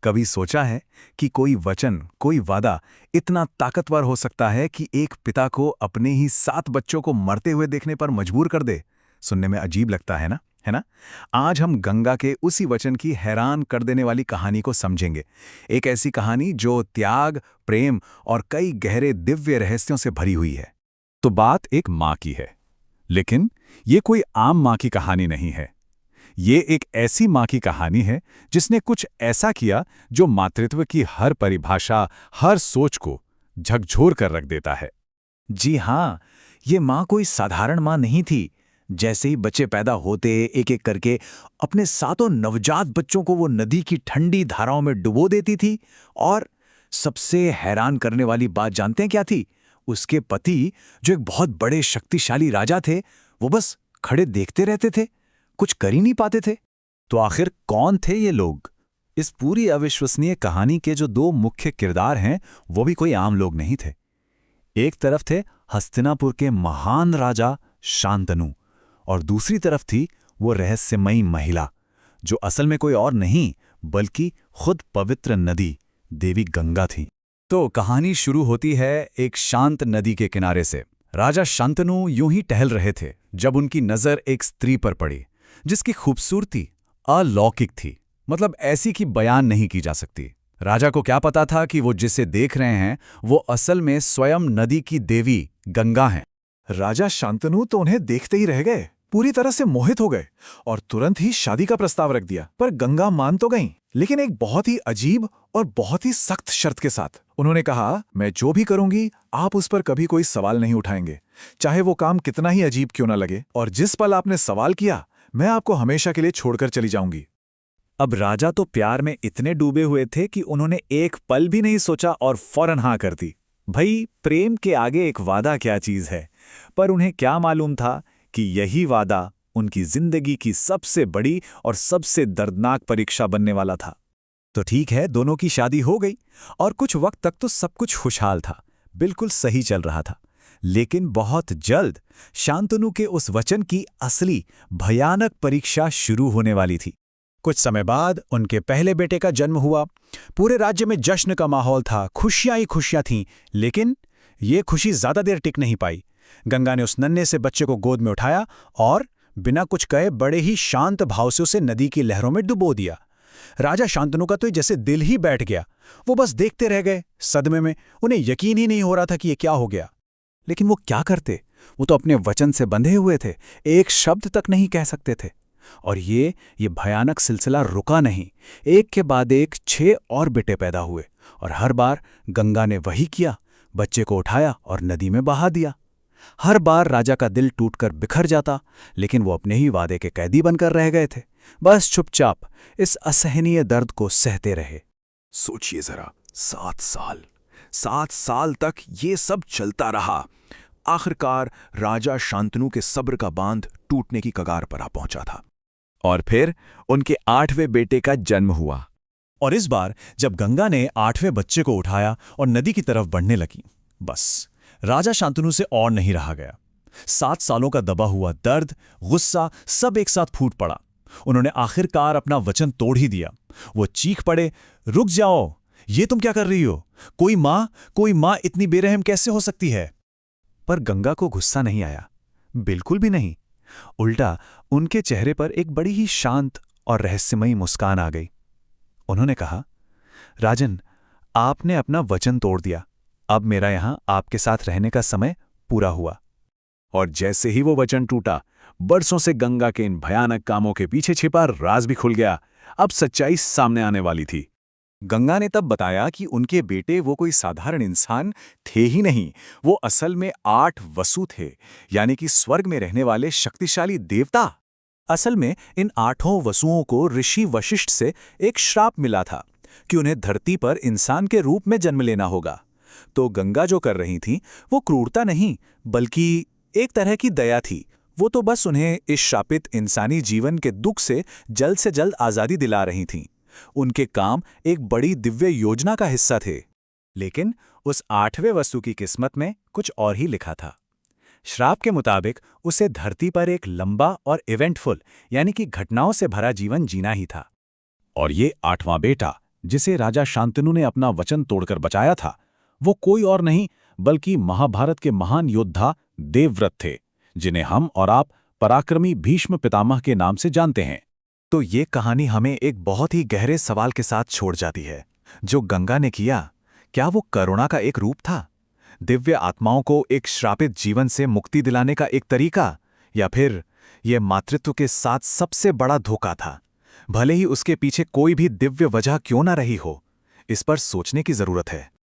कभी सोचा है कि कोई वचन, कोई वादा इतना ताकतवर हो सकता है कि एक पिता को अपने ही 7 बच्चों को मरते हुए देखने पर मजबूर कर दे? सुनने में अजीब लगता है ना? है ना? आज हम गंगा के उसी वचन की हैरान कर देने वाली कहानी को समझेंगे। एक ऐसी कहानी जो त्याग, प्रेम और कई गहरे दिव्य रहस्यों से भरी हुई है। तो बात एक माँ की है, लेकिन ये कोई आम माँ की कहानी नहीं है। ये एक ऐसी माँ की कहानी है जिसने कुछ ऐसा किया जो मातृत्व की हर परिभाषा, हर सोच को झकझोर कर रख देता है। जी हाँ, ये माँ कोई साधारण माँ नहीं थी। जैसे ही बच्चे पैदा होते एक एक करके अपने सातों नवजात बच्चों को वो नदी की ठंडी धाराओं में डुबो देती थी। और सबसे हैरान करने वाली बात जानते हैं क्या थी? उसके पति, जो एक बहुत बड़े शक्तिशाली राजा थे, वो बस खड़े देखते रहते थे, कुछ कर ही नहीं पाते थे। तो आखिर कौन थे ये लोग? इस पूरी अविश्वसनीय कहानी के जो 2 मुख्य किरदार हैं, वो भी कोई आम लोग नहीं थे। एक तरफ थे हस्तिनापुर के महान राजा शांतनु, और दूसरी तरफ थी वो रहस्यमयी महिला, जो असल में कोई और नहीं बल्कि खुद पवित्र नदी देवी गंगा थी। तो कहानी शुरू होती है एक शांत नदी के किनारे से। राजा शांतनु यूं ही टहल रहे थे जब उनकी नजर एक स्त्री पर पड़ी, जिसकी खूबसूरती अलौकिक थी, मतलब ऐसी कि बयान नहीं की जा सकती। राजा को क्या पता था कि वो जिसे देख रहे हैं वो असल में स्वयं नदी की देवी गंगा हैं। राजा शांतनु तो उन्हें देखते ही रह गए, पूरी तरह से मोहित हो गए और तुरंत ही शादी का प्रस्ताव रख दिया। पर गंगा मान तो गईं, लेकिन एक बहुत ही अजीब और बहुत ही सख्त शर्त के साथ। उन्होंने कहा, मैं जो भी करूंगी आप उस पर कभी कोई सवाल नहीं उठाएंगे, चाहे वो काम कितना ही अजीब क्यों ना लगे, और जिस पल आपने सवाल किया मैं आपको हमेशा के लिए छोड़कर चली जाऊंगी। अब राजा तो प्यार में इतने डूबे हुए थे कि उन्होंने एक पल भी नहीं सोचा और फौरन हाँ कर दी। भाई, प्रेम के आगे एक वादा क्या चीज है। पर उन्हें क्या मालूम था कि यही वादा उनकी जिंदगी की सबसे बड़ी और सबसे दर्दनाक परीक्षा बनने वाला था। तो ठीक है, दोनों की शादी हो गई और कुछ वक्त तक तो सब कुछ खुशहाल था, बिल्कुल सही चल रहा था। लेकिन बहुत जल्द शांतनु के उस वचन की असली भयानक परीक्षा शुरू होने वाली थी। कुछ समय बाद उनके पहले बेटे का जन्म हुआ। पूरे राज्य में जश्न का माहौल था, खुशियां ही खुशियां थीं। लेकिन ये खुशी ज्यादा देर टिक नहीं पाई। गंगा ने उस नन्हे से बच्चे को गोद में उठाया और बिना कुछ कहे बड़े ही शांत भाव से उसे नदी की लहरों में डुबो दिया। राजा शांतनु का तो जैसे दिल ही बैठ गया। वो बस देखते रह गए, सदमे में। उन्हें यकीन ही नहीं हो रहा था कि ये क्या हो गया। लेकिन वो क्या करते? वो तो अपने वचन से बंधे हुए थे, एक शब्द तक नहीं कह सकते थे। और ये भयानक सिलसिला रुका नहीं। एक के बाद एक 6 और बेटे पैदा हुए, और हर बार गंगा ने वही किया, बच्चे को उठाया और नदी में बहा दिया। हर बार राजा का दिल टूटकर बिखर जाता, लेकिन वो अपने ही वादे के कैदी बनकर रह गए थे, बस चुपचाप इस असहनीय दर्द को सहते रहे। सोचिए जरा, 7 साल तक ये सब चलता रहा। आखिरकार राजा शांतनु के सब्र का बांध टूटने की कगार पर आ पहुंचा था। और फिर उनके 8वें बेटे का जन्म हुआ। और इस बार जब गंगा ने 8वें बच्चे को उठाया और नदी की तरफ बढ़ने लगी, बस राजा शांतनु से और नहीं रहा गया। 7 सालों का दबा हुआ दर्द, गुस्सा सब एक साथ फूट पड़ा। उन्होंने आखिरकार अपना वचन तोड़ ही दिया। वो चीख पड़े, रुक जाओ, ये तुम क्या कर रही हो? कोई माँ इतनी बेरहम कैसे हो सकती है? पर गंगा को गुस्सा नहीं आया, बिल्कुल भी नहीं। उल्टा उनके चेहरे पर एक बड़ी ही शांत और रहस्यमयी मुस्कान आ गई। उन्होंने कहा, राजन, आपने अपना वचन तोड़ दिया। अब मेरा यहां आपके साथ रहने का समय पूरा हुआ। और जैसे ही वो वचन टूटा, बरसों से गंगा के इन भयानक कामों के पीछे छिपा राज भी खुल गया। अब सच्चाई सामने आने वाली थी। गंगा ने तब बताया कि उनके बेटे वो कोई साधारण इंसान थे ही नहीं, वो असल में 8 वसु थे, यानी कि स्वर्ग में रहने वाले शक्तिशाली देवता। असल में इन 8 वसुओं को ऋषि वशिष्ठ से एक श्राप मिला था कि उन्हें धरती पर इंसान के रूप में जन्म लेना होगा। तो गंगा जो कर रही थी वो क्रूरता नहीं, बल्कि एक तरह की दया थी। वो तो बस उन्हें इस शापित इंसानी जीवन के दुख से जल्द आज़ादी दिला रही थीं। उनके काम एक बड़ी दिव्य योजना का हिस्सा थे। लेकिन उस 8वें वसु की किस्मत में कुछ और ही लिखा था। श्राप के मुताबिक उसे धरती पर एक लंबा और इवेंटफुल, यानी कि घटनाओं से भरा जीवन जीना ही था। और ये 8वां बेटा जिसे राजा शांतनु ने अपना वचन तोड़कर बचाया था, वो कोई और नहीं बल्कि महाभारत के महान योद्धा देवव्रत थे, जिन्हें हम और आप पराक्रमी भीष्म पितामह के नाम से जानते हैं। तो ये कहानी हमें एक बहुत ही गहरे सवाल के साथ छोड़ जाती है। जो गंगा ने किया, क्या वो करुणा का एक रूप था, दिव्य आत्माओं को एक श्रापित जीवन से मुक्ति दिलाने का एक तरीका, या फिर ये मातृत्व के साथ सबसे बड़ा धोखा था, भले ही उसके पीछे कोई भी दिव्य वजह क्यों ना रही हो? इस पर सोचने की जरूरत है।